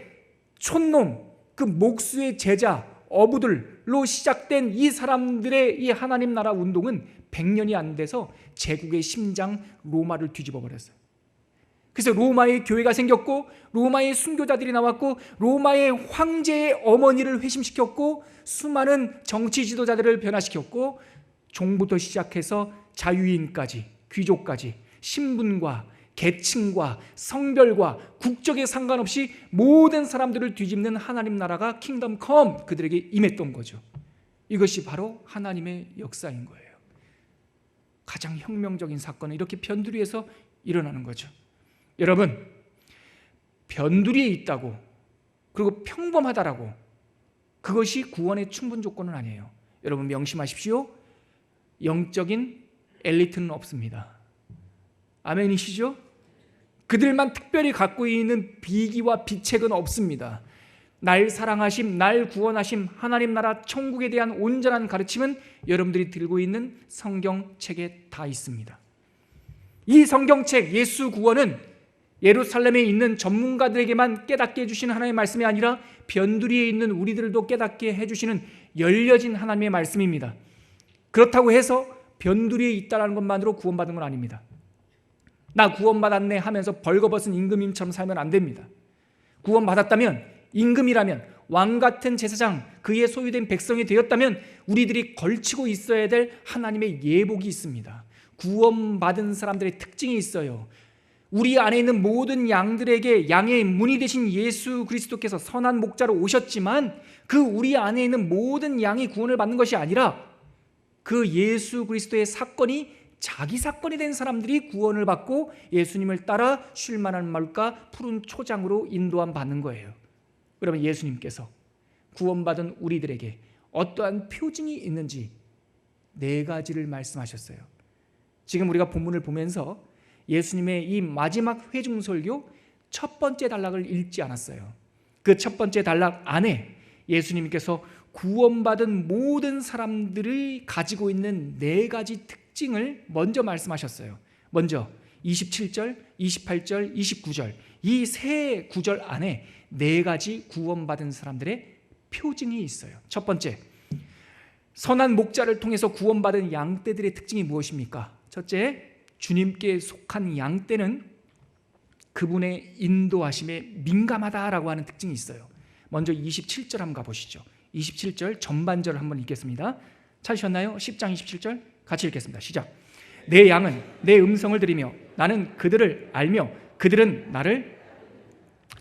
촌놈, 그 목수의 제자, 어부들로 시작된 이 사람들의 이 하나님 나라 운동은 100년이 안 돼서 제국의 심장 로마를 뒤집어 버렸어요. 그래서 로마의 교회가 생겼고, 로마의 순교자들이 나왔고, 로마의 황제의 어머니를 회심시켰고, 수많은 정치 지도자들을 변화시켰고, 종부터 시작해서 자유인까지, 귀족까지, 신분과 계층과 성별과 국적에 상관없이 모든 사람들을 뒤집는 하나님 나라가 킹덤 컴, 그들에게 임했던 거죠. 이것이 바로 하나님의 역사인 거예요. 가장 혁명적인 사건은 이렇게 변두리에서 일어나는 거죠. 여러분, 변두리에 있다고, 그리고 평범하다라고, 그것이 구원의 충분 조건은 아니에요. 여러분 명심하십시오. 영적인 엘리트는 없습니다. 아멘이시죠? 그들만 특별히 갖고 있는 비기와 비책은 없습니다. 날 사랑하심, 날 구원하심, 하나님 나라 천국에 대한 온전한 가르침은 여러분들이 들고 있는 성경책에 다 있습니다. 이 성경책, 예수 구원은 예루살렘에 있는 전문가들에게만 깨닫게 해주시는 하나님의 말씀이 아니라 변두리에 있는 우리들도 깨닫게 해주시는 열려진 하나님의 말씀입니다. 그렇다고 해서 변두리에 있다는 것만으로 구원받은 건 아닙니다. 나 구원받았네 하면서 벌거벗은 임금님처럼 살면 안 됩니다. 구원받았다면, 임금이라면, 왕같은 제사장, 그의 소유된 백성이 되었다면 우리들이 걸치고 있어야 될 하나님의 예복이 있습니다. 구원받은 사람들의 특징이 있어요. 우리 안에 있는 모든 양들에게 양의 문이 되신 예수 그리스도께서 선한 목자로 오셨지만, 그 우리 안에 있는 모든 양이 구원을 받는 것이 아니라 그 예수 그리스도의 사건이 자기 사건이 된 사람들이 구원을 받고 예수님을 따라 쉴만한 말과 푸른 초장으로 인도함 받는 거예요. 그러면 예수님께서 구원받은 우리들에게 어떠한 표징이 있는지 4가지를 말씀하셨어요. 지금 우리가 본문을 보면서 예수님의 이 마지막 회중설교 첫 번째 단락을 읽지 않았어요. 그 첫 번째 단락 안에 예수님께서 구원받은 모든 사람들이 가지고 있는 4가지 특징을 먼저 말씀하셨어요. 먼저 27절, 28절, 29절 이 3구절 안에 4가지 구원받은 사람들의 표징이 있어요. 첫 번째, 선한 목자를 통해서 구원받은 양떼들의 특징이 무엇입니까? 첫째, 주님께 속한 양떼는 그분의 인도하심에 민감하다라고 하는 특징이 있어요. 먼저 27절 한번 가보시죠. 27절 전반절을 한번 읽겠습니다. 찾으셨나요? 10장 27절 같이 읽겠습니다. 시작. 내 양은 내 음성을 들으며 나는 그들을 알며 그들은 나를.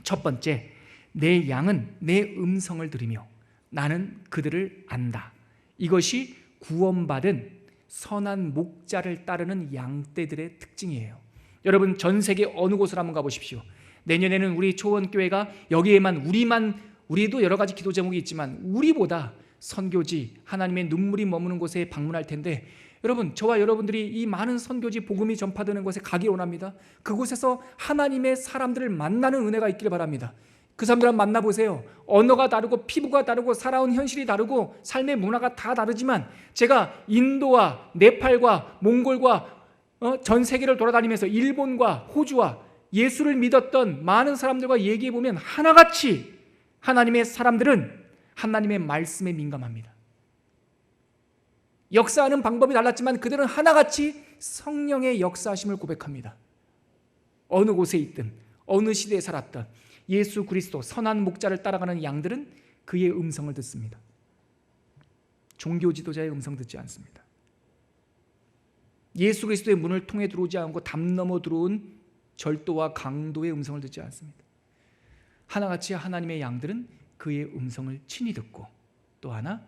첫 번째, 내 양은 내 음성을 들으며 나는 그들을 안다. 이것이 구원받은 선한 목자를 따르는 양떼들의 특징이에요. 여러분, 전 세계 어느 곳을 한번 가보십시오. 내년에는 우리 초원교회가 여기에만 우리도 여러 가지 기도 제목이 있지만 우리보다 선교지, 하나님의 눈물이 머무는 곳에 방문할 텐데, 여러분, 저와 여러분들이 이 많은 선교지 복음이 전파되는 곳에 가기 원합니다. 그곳에서 하나님의 사람들을 만나는 은혜가 있기를 바랍니다. 그 사람들을 만나보세요. 언어가 다르고 피부가 다르고 살아온 현실이 다르고 삶의 문화가 다 다르지만, 제가 인도와 네팔과 몽골과 전 세계를 돌아다니면서 일본과 호주와 예수를 믿었던 많은 사람들과 얘기해보면 하나같이 하나님의 사람들은 하나님의 말씀에 민감합니다. 역사하는 방법이 달랐지만 그들은 하나같이 성령의 역사하심을 고백합니다. 어느 곳에 있든 어느 시대에 살았던 예수 그리스도 선한 목자를 따라가는 양들은 그의 음성을 듣습니다. 종교 지도자의 음성 듣지 않습니다. 예수 그리스도의 문을 통해 들어오지 않고 담 넘어 들어온 절도와 강도의 음성을 듣지 않습니다. 하나같이 하나님의 양들은 그의 음성을 친히 듣고, 또 하나,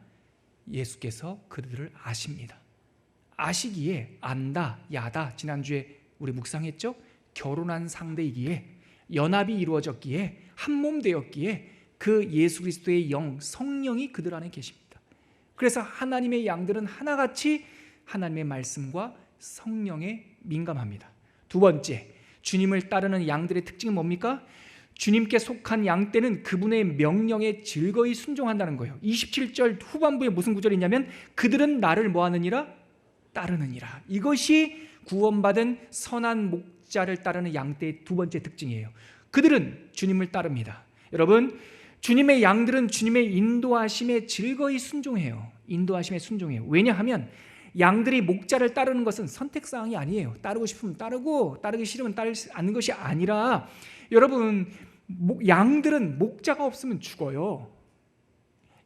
예수께서 그들을 아십니다. 아시기에, 안다, 야다, 지난주에 우리 묵상했죠? 결혼한 상대이기에, 연합이 이루어졌기에, 한몸 되었기에 그 예수 그리스도의 영, 성령이 그들 안에 계십니다. 그래서 하나님의 양들은 하나같이 하나님의 말씀과 성령에 민감합니다. 두 번째, 주님을 따르는 양들의 특징은 뭡니까? 주님께 속한 양떼는 그분의 명령에 즐거이 순종한다는 거예요. 27절 후반부에 무슨 구절이 있냐면, 그들은 나를 뭐하느니라? 따르느니라. 이것이 구원받은 선한 목자를 따르는 양떼의 두 번째 특징이에요. 그들은 주님을 따릅니다. 여러분, 주님의 양들은 주님의 인도하심에 즐거이 순종해요. 인도하심에 순종해요. 왜냐하면 양들이 목자를 따르는 것은 선택사항이 아니에요. 따르고 싶으면 따르고 따르기 싫으면 따르지 않는 것이 아니라, 여러분, 양들은 목자가 없으면 죽어요.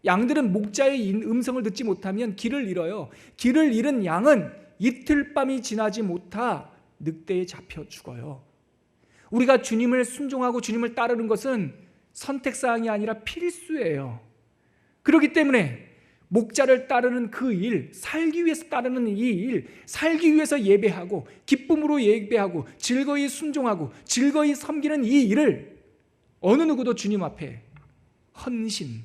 양들은 목자의 음성을 듣지 못하면 길을 잃어요. 길을 잃은 양은 이틀 밤이 지나지 못하 늑대에 잡혀 죽어요. 우리가 주님을 순종하고 주님을 따르는 것은 선택사항이 아니라 필수예요. 그렇기 때문에 목자를 따르는 그 일, 살기 위해서 따르는 이 일, 살기 위해서 예배하고 기쁨으로 예배하고 즐거이 순종하고 즐거이 섬기는 이 일을 어느 누구도 주님 앞에 헌신,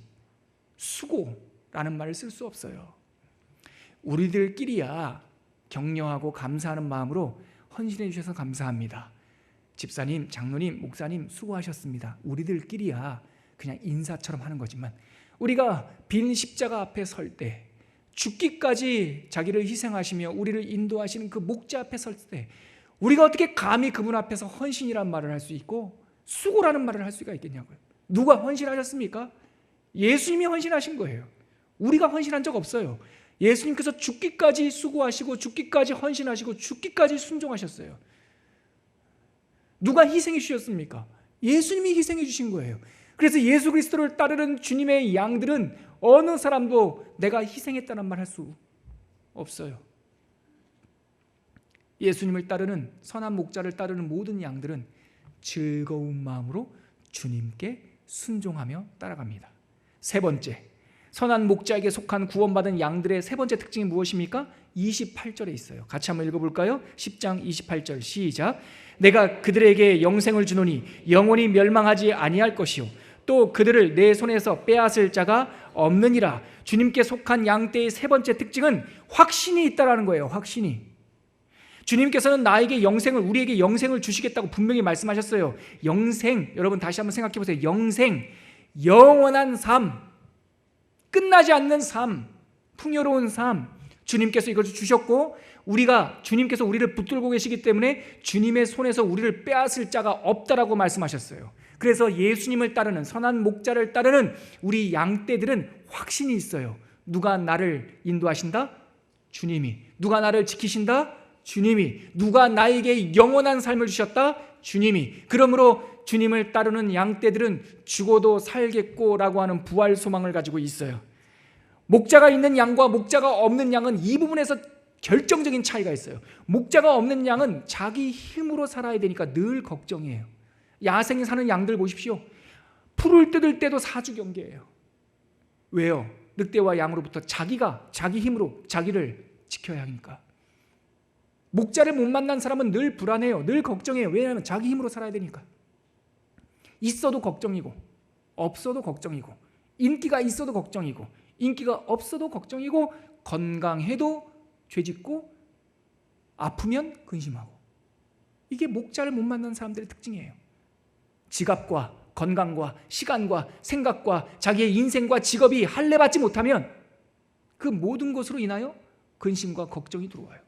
수고라는 말을 쓸 수 없어요. 우리들끼리야 격려하고 감사하는 마음으로 헌신해 주셔서 감사합니다. 집사님, 장로님, 목사님 수고하셨습니다. 우리들끼리야 그냥 인사처럼 하는 거지만, 우리가 빈 십자가 앞에 설 때, 죽기까지 자기를 희생하시며 우리를 인도하시는 그 목자 앞에 설 때, 우리가 어떻게 감히 그분 앞에서 헌신이란 말을 할 수 있고 수고라는 말을 할 수가 있겠냐고요. 누가 헌신하셨습니까? 예수님이 헌신하신 거예요. 우리가 헌신한 적 없어요. 예수님께서 죽기까지 수고하시고 죽기까지 헌신하시고 죽기까지 순종하셨어요. 누가 희생해 주셨습니까? 예수님이 희생해 주신 거예요. 그래서 예수 그리스도를 따르는 주님의 양들은 어느 사람도 내가 희생했다는 말 할 수 없어요. 예수님을 따르는, 선한 목자를 따르는 모든 양들은 즐거운 마음으로 주님께 순종하며 따라갑니다. 세 번째, 선한 목자에게 속한 구원받은 양들의 세 번째 특징이 무엇입니까? 28절에 있어요. 같이 한번 읽어볼까요? 10장 28절 시작. 내가 그들에게 영생을 주노니 영원히 멸망하지 아니할 것이요 또 그들을 내 손에서 빼앗을 자가 없느니라. 주님께 속한 양떼의 세 번째 특징은 확신이 있다라는 거예요. 확신이. 주님께서는 나에게 영생을, 우리에게 영생을 주시겠다고 분명히 말씀하셨어요. 영생, 여러분 다시 한번 생각해 보세요. 영생, 영원한 삶, 끝나지 않는 삶, 풍요로운 삶, 주님께서 이것을 주셨고, 우리가, 주님께서 우리를 붙들고 계시기 때문에 주님의 손에서 우리를 빼앗을 자가 없다라고 말씀하셨어요. 그래서 예수님을 따르는, 선한 목자를 따르는 우리 양떼들은 확신이 있어요. 누가 나를 인도하신다? 주님이. 누가 나를 지키신다? 주님이. 누가 나에게 영원한 삶을 주셨다? 주님이. 그러므로 주님을 따르는 양떼들은 죽어도 살겠고라고 하는 부활 소망을 가지고 있어요. 목자가 있는 양과 목자가 없는 양은 이 부분에서 결정적인 차이가 있어요. 목자가 없는 양은 자기 힘으로 살아야 되니까 늘 걱정이에요. 야생에 사는 양들 보십시오. 풀을 뜯을 때도 사주경계예요. 왜요? 늑대와 양으로부터 자기 힘으로 자기를 지켜야 하니까. 목자를 못 만난 사람은 늘 불안해요. 늘 걱정해요. 왜냐하면 자기 힘으로 살아야 되니까. 있어도 걱정이고 없어도 걱정이고, 인기가 있어도 걱정이고 인기가 없어도 걱정이고, 건강해도 죄짓고 아프면 근심하고. 이게 목자를 못 만난 사람들의 특징이에요. 지갑과 건강과 시간과 생각과 자기의 인생과 직업이 할례받지 못하면 그 모든 것으로 인하여 근심과 걱정이 들어와요.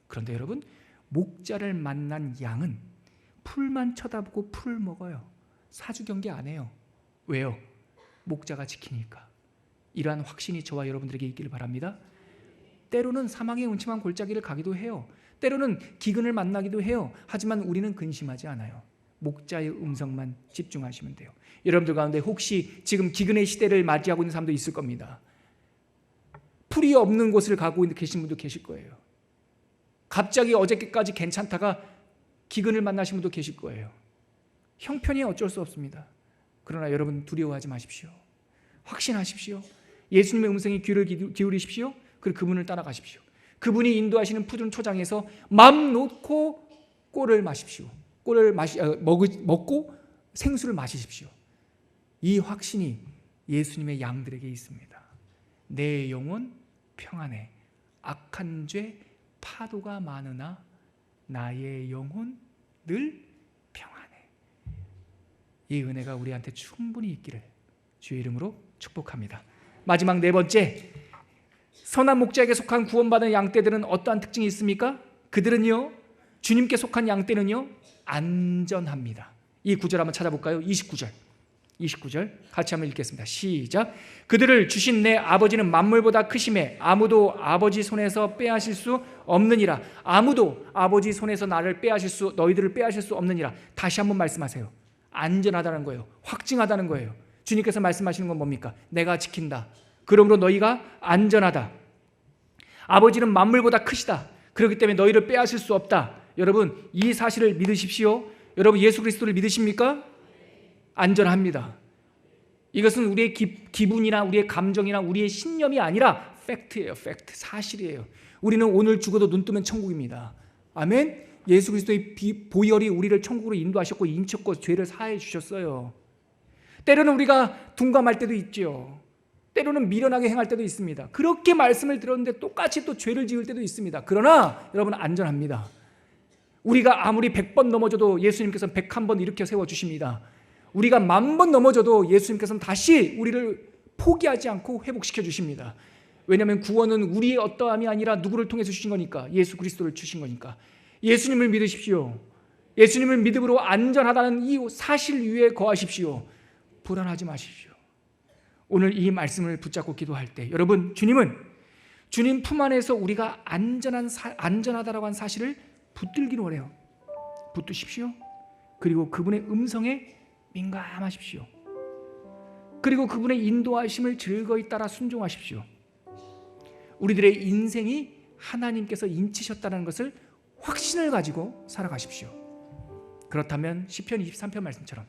그런데 여러분, 목자를 만난 양은 풀만 쳐다보고 풀을 먹어요. 사주경계 안 해요. 왜요? 목자가 지키니까. 이러한 확신이 저와 여러분들에게 있기를 바랍니다. 때로는 사망의 음침한 골짜기를 가기도 해요. 때로는 기근을 만나기도 해요. 하지만 우리는 근심하지 않아요. 목자의 음성만 집중하시면 돼요. 여러분들 가운데 혹시 지금 기근의 시대를 맞이하고 있는 사람도 있을 겁니다. 풀이 없는 곳을 가고 계신 분도 계실 거예요. 갑자기 어저께까지 괜찮다가 기근을 만나신 분도 계실 거예요. 형편이 어쩔 수 없습니다. 그러나 여러분 두려워하지 마십시오. 확신하십시오. 예수님의 음성에 귀를 기울이십시오. 그리고 그분을 따라가십시오. 그분이 인도하시는 푸른 초장에서 맘 놓고 꼴을 마십시오. 꼴을 먹고 생수를 마시십시오. 이 확신이 예수님의 양들에게 있습니다. 내 영혼 평안해. 악한 죄 파도가 많으나 나의 영혼 늘 평안해. 이 은혜가 우리한테 충분히 있기를 주의 이름으로 축복합니다. 마지막 네 번째, 선한 목자에게 속한 구원받은 양떼들은 어떠한 특징이 있습니까? 그들은요, 주님께 속한 양떼는요, 안전합니다. 이 구절 한번 찾아볼까요? 29절 같이 한번 읽겠습니다. 시작. 그들을 주신 내 아버지는 만물보다 크심에 아무도 아버지 손에서 빼앗을 수 없느니라. 아무도 아버지 손에서 너희들을 빼앗을 수 없느니라. 다시 한번 말씀하세요. 안전하다는 거예요. 확증하다는 거예요. 주님께서 말씀하시는 건 뭡니까? 내가 지킨다. 그러므로 너희가 안전하다. 아버지는 만물보다 크시다. 그렇기 때문에 너희를 빼앗을 수 없다. 여러분, 이 사실을 믿으십시오. 여러분, 예수 그리스도를 믿으십니까? 안전합니다. 이것은 우리의 기분이나 우리의 감정이나 우리의 신념이 아니라 팩트예요. 팩트, 사실이에요. 우리는 오늘 죽어도 눈 뜨면 천국입니다. 아멘. 예수 그리스도의 보혈이 우리를 천국으로 인도하셨고 인쳤고 죄를 사해 주셨어요. 때로는 우리가 둔감할 때도 있죠. 때로는 미련하게 행할 때도 있습니다. 그렇게 말씀을 들었는데 똑같이 또 죄를 지을 때도 있습니다. 그러나 여러분, 안전합니다. 우리가 아무리 100번 넘어져도 예수님께서는 101번 일으켜 세워주십니다. 우리가 10,000번 넘어져도 예수님께서는 다시 우리를 포기하지 않고 회복시켜 주십니다. 왜냐하면 구원은 우리의 어떠함이 아니라 누구를 통해서 주신 거니까, 예수 그리스도를 주신 거니까. 예수님을 믿으십시오. 예수님을 믿음으로 안전하다는 이 사실 위에 거하십시오. 불안하지 마십시오. 오늘 이 말씀을 붙잡고 기도할 때 여러분, 주님 품 안에서 우리가 안전하다라고 한 사실을 붙들기를 원해요. 붙드십시오. 그리고 그분의 음성에 민감하십시오. 그리고 그분의 인도하심을 즐거이 따라 순종하십시오. 우리들의 인생이 하나님께서 인치셨다는 것을 확신을 가지고 살아가십시오. 그렇다면 시편 23편 말씀처럼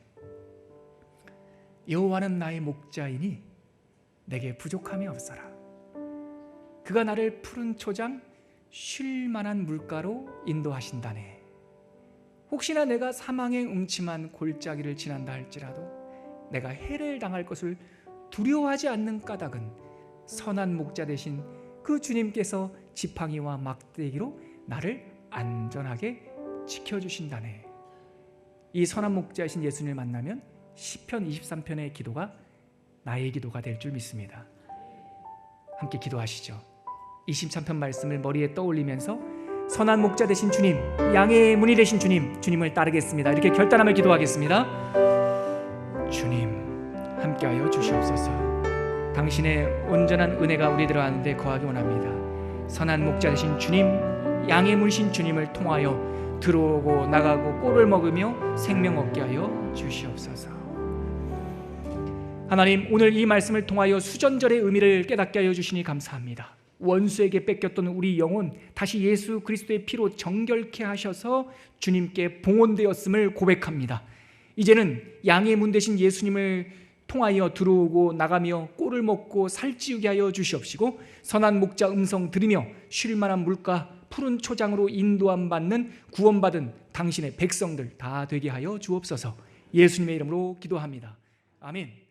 여호와는 나의 목자이니 내게 부족함이 없어라. 그가 나를 푸른 초장 쉴 만한 물가로 인도하신다네. 혹시나 내가 사망의 음침한 골짜기를 지난다 할지라도 내가 해를 당할 것을 두려워하지 않는 까닭은 선한 목자 되신 그 주님께서 지팡이와 막대기로 나를 안전하게 지켜주신다네. 이 선한 목자이신 예수님을 만나면 시편 23편의 기도가 나의 기도가 될 줄 믿습니다. 함께 기도하시죠. 23편 말씀을 머리에 떠올리면서 선한 목자 되신 주님, 양의 문이 되신 주님을 따르겠습니다. 이렇게 결단하며 기도하겠습니다. 주님, 함께하여 주시옵소서. 당신의 온전한 은혜가 우리들 가운데 거하기 원합니다. 선한 목자 되신 주님, 양의 문신 주님을 통하여 들어오고 나가고 꼴을 먹으며 생명 얻게 하여 주시옵소서. 하나님, 오늘 이 말씀을 통하여 수전절의 의미를 깨닫게 하여 주시니 감사합니다. 원수에게 뺏겼던 우리 영혼 다시 예수 그리스도의 피로 정결케 하셔서 주님께 봉헌되었음을 고백합니다. 이제는 양의 문 되신 예수님을 통하여 들어오고 나가며 꼴을 먹고 살찌우게 하여 주시옵시고, 선한 목자 음성 들으며 쉴 만한 물가 푸른 초장으로 인도함 받는 구원받은 당신의 백성들 다 되게 하여 주옵소서. 예수님의 이름으로 기도합니다. 아멘.